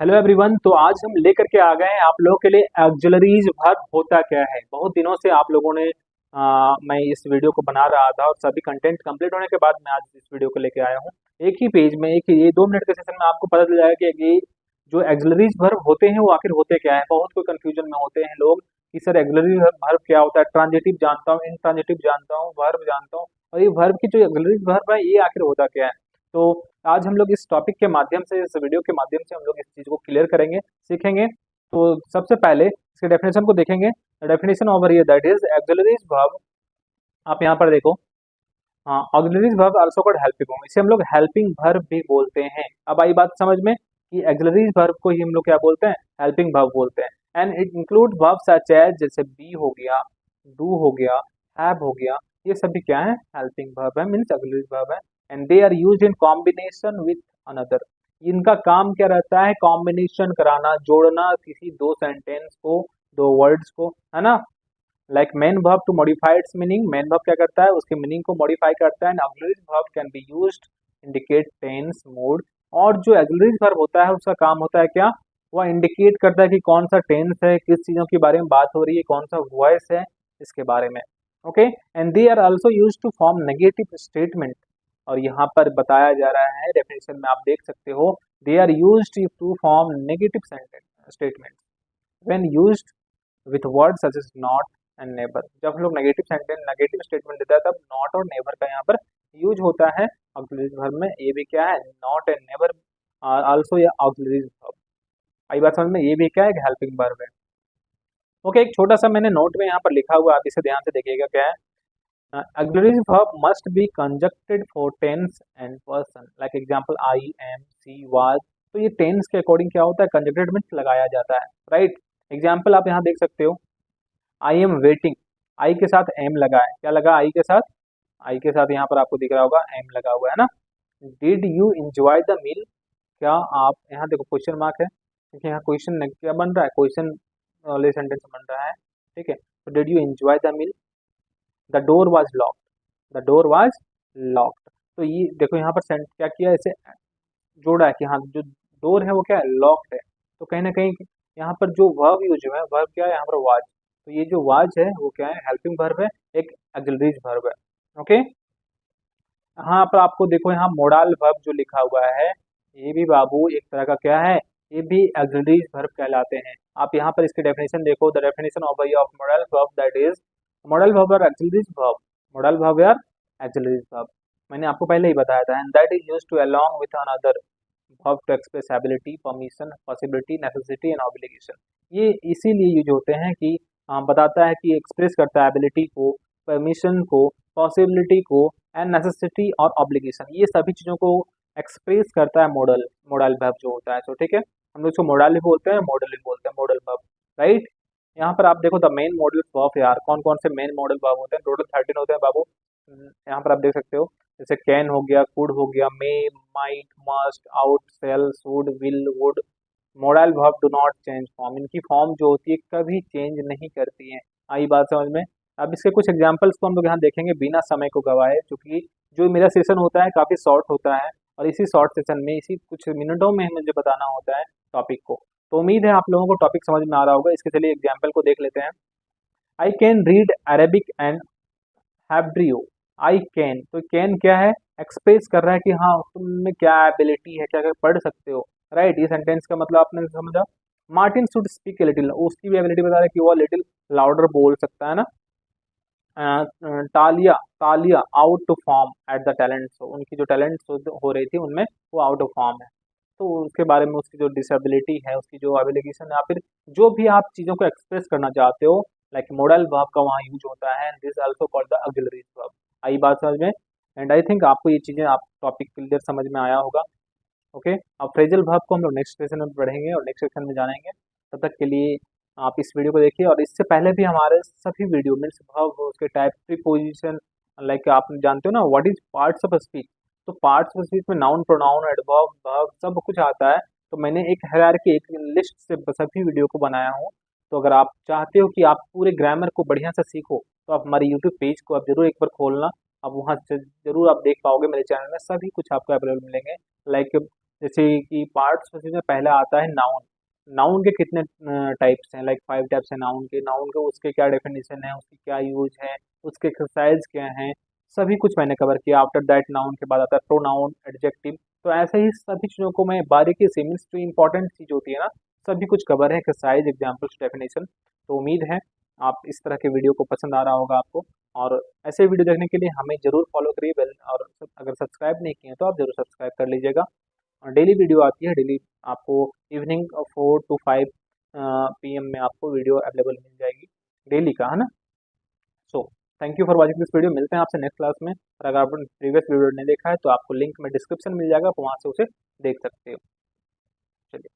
Hello everyone. तो आज हम लेकर के आ गए हैं आप लोगों के लिए ऑक्सिलरीज वर्ब होता क्या है। बहुत दिनों से आप लोगों ने मैं इस वीडियो को बना रहा था और सभी कंटेंट कंप्लीट होने के बाद मैं आज इस वीडियो को लेके आया हूँ। एक ही पेज में एक ही ये 2 मिनट के सेशन में आपको पता चल जाएगा कि ये जो ऑक्सिलरीज वर्ब होते हैं वो आखिर होते क्या है। बहुत कोई कंफ्यूजन में होते हैं लोग कि सर ऑक्सिलरी वर्ब क्या होता है। ट्रांजिटिव जानता हूँ, इंट्रांजिटिव जानता हूँ, वर्ब जानता हूँ, और ये वर्ब की जो ऑक्सिलरीज वर्ब है ये आखिर होता क्या है। तो आज हम लोग इस टॉपिक के माध्यम से, इस वीडियो के माध्यम से हम लोग इस चीज़ को क्लियर करेंगे, सीखेंगे। तो सबसे पहले इसके डेफिनेशन को देखेंगे। Definition over here that is auxiliaries verb. आप यहाँ पर देखो, हाँ, auxiliaries verb also called helping verb, इसे हम लोग हेल्पिंग वर्ब भी बोलते हैं। अब आई बात समझ में कि ऑक्सिलरीज वर्ब को ही हम लोग क्या बोलते हैं, हेल्पिंग वर्ब बोलते हैं। And it include verb such as, जैसे बी हो गया, डू हो गया, हैव हो गया, ये सभी क्या है, हेल्पिंग वर्ब है, मीन्स ऑक्सिलरीज वर्ब है। And they are used in combination with another. इनका काम क्या रहता है, कॉम्बिनेशन कराना, जोड़ना किसी दो सेंटेंस को, दो वर्ड्स को, है ना। Like main verb to modify its meaning, main verb क्या करता है, उसके मीनिंग को मॉडिफाई करता है। And auxiliary verb can be used indicate tense, mood. और जो ऑक्सिलरी वर्ब होता है उसका काम होता है क्या, वह इंडिकेट करता है कि कौन सा टेंस है, किस चीजों के बारे में बात हो रही है, कौन सा वॉइस है, इसके बारे में। Okay. And they are also used to form negative statement. और यहाँ पर बताया जा रहा है डेफिनेशन में, आप देख सकते हो, they are used to form negative statement when used with word such as not and never. जब हम लोग नेगेटिव सेंटेंस, नेगेटिव स्टेटमेंट देता है तब नॉट और नेवर का यहाँ पर यूज होता है ऑक्सिलरी वर्ब में। ये भी क्या है, नॉट एंड नेवर आल्सो या ऑक्सिलरी वर्ब। आई बात समझ में, ये भी क्या है, हेल्पिंग वर्ब है। ओके, एक छोटा सा मैंने नोट में यहाँ पर लिखा हुआ, आप इसे ध्यान से देखिएगा क्या है। Auxiliary verb must be conjugated for tense and person. Like example I am, see, was. तो ये टेंस के अकॉर्डिंग क्या होता है, कंजक्टेड मीन्स लगाया जाता है, राइट। एग्जाम्पल आप यहाँ देख सकते हो, आई एम वेटिंग, आई के साथ एम लगा है, क्या लगा, आई के साथ, आई के साथ यहाँ पर आपको दिख रहा होगा एम लगा हुआ है ना। Did you enjoy the meal, क्या आप, यहाँ देखो क्वेश्चन मार्क है क्योंकि यहाँ क्वेश्चन क्या बन रहा है, क्वेश्चन वाले सेंटेंस बन रहा है, ठीक है। तो did you enjoy the meal, the door was locked, the door was locked. तो ये देखो यहाँ पर क्या किया, इसे जोड़ा है कि हाँ जो डोर है वो क्या है, लॉक्ड है। तो कहीं ना कहीं यहाँ पर जो वर्ब यूज हुआ है, वर्ब क्या है यहाँ पर, वाज। तो ये जो वाज है वो क्या है, हेल्पिंग वर्ब है, एक ऑक्सिलरी वर्ब है। ओके। यहाँ पर आपको देखो, यहाँ मोडाल वर्ब जो लिखा हुआ है, ये भी बाबू एक तरह का क्या है, ये भी ऑक्सिलरी वर्ब कहलाते हैं। आप यहाँ पर इसकी डेफिनेशन देखो, the definition of modal verb that is, modal verb और ऑक्सिलरी वर्ब, मॉडल वर्ब या ऑक्सिलरी वर्ब, मैंने आपको पहले ही बताया था। And that is used to along with another verb to express ability, permission, possibility, necessity and obligation. ये इसीलिए यूज होते हैं कि बताता है कि एक्सप्रेस करता है एबिलिटी को, परमिशन को, पॉसिबिलिटी को, एंड नेसेसिटी और ऑब्लिगेशन, ये सभी चीज़ों को एक्सप्रेस करता है मॉडल, मॉडल वर्ब जो होता है। तो ठीक है, हम लोग इसको मॉडल भी बोलते हैं, मॉडल भी बोलते हैं, मॉडल वर्ब, राइट। यहाँ पर आप देखो द मेन मॉडल वर्ब, यार कौन कौन से मेन मॉडल वर्ब होते हैं, टोटल 13 होते हैं बाबू। यहाँ पर आप देख सकते हो, जैसे कैन हो गया, कुड हो गया, may, might, must, ought, shall, should, will, would. Modal verb do not change form, इनकी फॉर्म जो होती है कभी चेंज नहीं करती है। आई बात समझ में। अब इसके कुछ एग्जांपल्स को हम लोग यहाँ देखेंगे बिना समय को गवाए, क्योंकि जो मेरा सेशन होता है काफ़ी शॉर्ट होता है, और इसी शॉर्ट सेशन में, इसी कुछ मिनटों में मुझे बताना होता है टॉपिक को। तो उम्मीद है आप लोगों को टॉपिक समझ में आ रहा होगा। इसके चलिए एग्जाम्पल को देख लेते हैं। I can read Arabic and Hebrew. I can, तो कैन क्या है, एक्सप्रेस कर रहा है कि हाँ तुम में क्या एबिलिटी है, क्या क्या पढ़ सकते हो, राइट। ये सेंटेंस का मतलब आपने समझा। Martin should speak a little, उसकी भी एबिलिटी बता रहा है कि वो लिटिल लाउडर बोल सकता है ना। तालिया, तालिया out to form at the talents, उनकी जो टैलेंट्स हो रही थी उनमें वो आउट ऑफ फॉर्म है। तो उसके बारे में, उसकी जो डिसेबिलिटी है, उसकी जो एबिलिगेशन, या फिर जो भी आप चीज़ों को एक्सप्रेस करना चाहते हो, लाइक मॉडल वर्ब का वहाँ यूज होता है। This also called the auxiliary verb. आई बात समझ में। एंड आई थिंक आपको ये चीज़ें, आप टॉपिक क्लियर समझ में आया होगा। ओके। अब फ्रेजल वर्ब को हम लोग नेक्स्ट सेशन में पढ़ेंगे और नेक्स्ट सेशन में जानेंगे। तब तक के लिए आप इस वीडियो को देखिए, और इससे पहले भी हमारे सभी वीडियो मीन्स वर्ब, उसके टाइप, प्रीपोजिशन, लाइक आप जानते हो ना what is parts of speech. तो पार्ट्स ऑफ स्पीच में नाउन, प्रोनाउन, एडवर्ब, वर्ब सब कुछ आता है। तो मैंने एक हायरार्की, एक लिस्ट से सभी वीडियो को बनाया हूँ। तो अगर आप चाहते हो कि आप पूरे ग्रामर को बढ़िया से सीखो, तो आप हमारे यूट्यूब पेज को आप जरूर एक बार खोलना। आप वहाँ से जरूर आप देख पाओगे, मेरे चैनल में सभी कुछ आपको अवेलेबल मिलेंगे। लाइक जैसे कि पार्ट्स में पहले आता है नाउन। नाउन के कितने टाइप्स हैं, लाइक 5 टाइप्स हैं नाउन के। नाउन के उसके क्या डेफिनेशन है, उसकी क्या यूज है, उसके एक्सरसाइज क्या है, सभी कुछ मैंने कवर किया। आफ्टर दैट नाउन के बाद आता है प्रोनाउन, एडजेक्टिव। तो ऐसे ही सभी चीज़ों को मैं बारीकी से, मीन्स जो इंपॉर्टेंट चीज़ होती है ना, सभी कुछ कवर है, एक्सरसाइज, एग्जाम्पल्स, डेफिनेशन। तो उम्मीद है आप इस तरह के वीडियो को पसंद आ रहा होगा आपको। और ऐसे वीडियो देखने के लिए हमें जरूर फॉलो करिए बेल, और अगर सब्सक्राइब नहीं किए हैं तो आप जरूर सब्सक्राइब कर लीजिएगा। डेली वीडियो आती है, डेली आपको इवनिंग 4 to 5 PM में आपको वीडियो अवेलेबल मिल जाएगी डेली का, है ना। So thank you for watching this video. मिलते हैं आपसे नेक्स्ट क्लास में। और अगर आपने प्रीवियस वीडियो नहीं देखा है तो आपको लिंक में डिस्क्रिप्शन मिल जाएगा, आप वहाँ से उसे देख सकते हो। चलिए।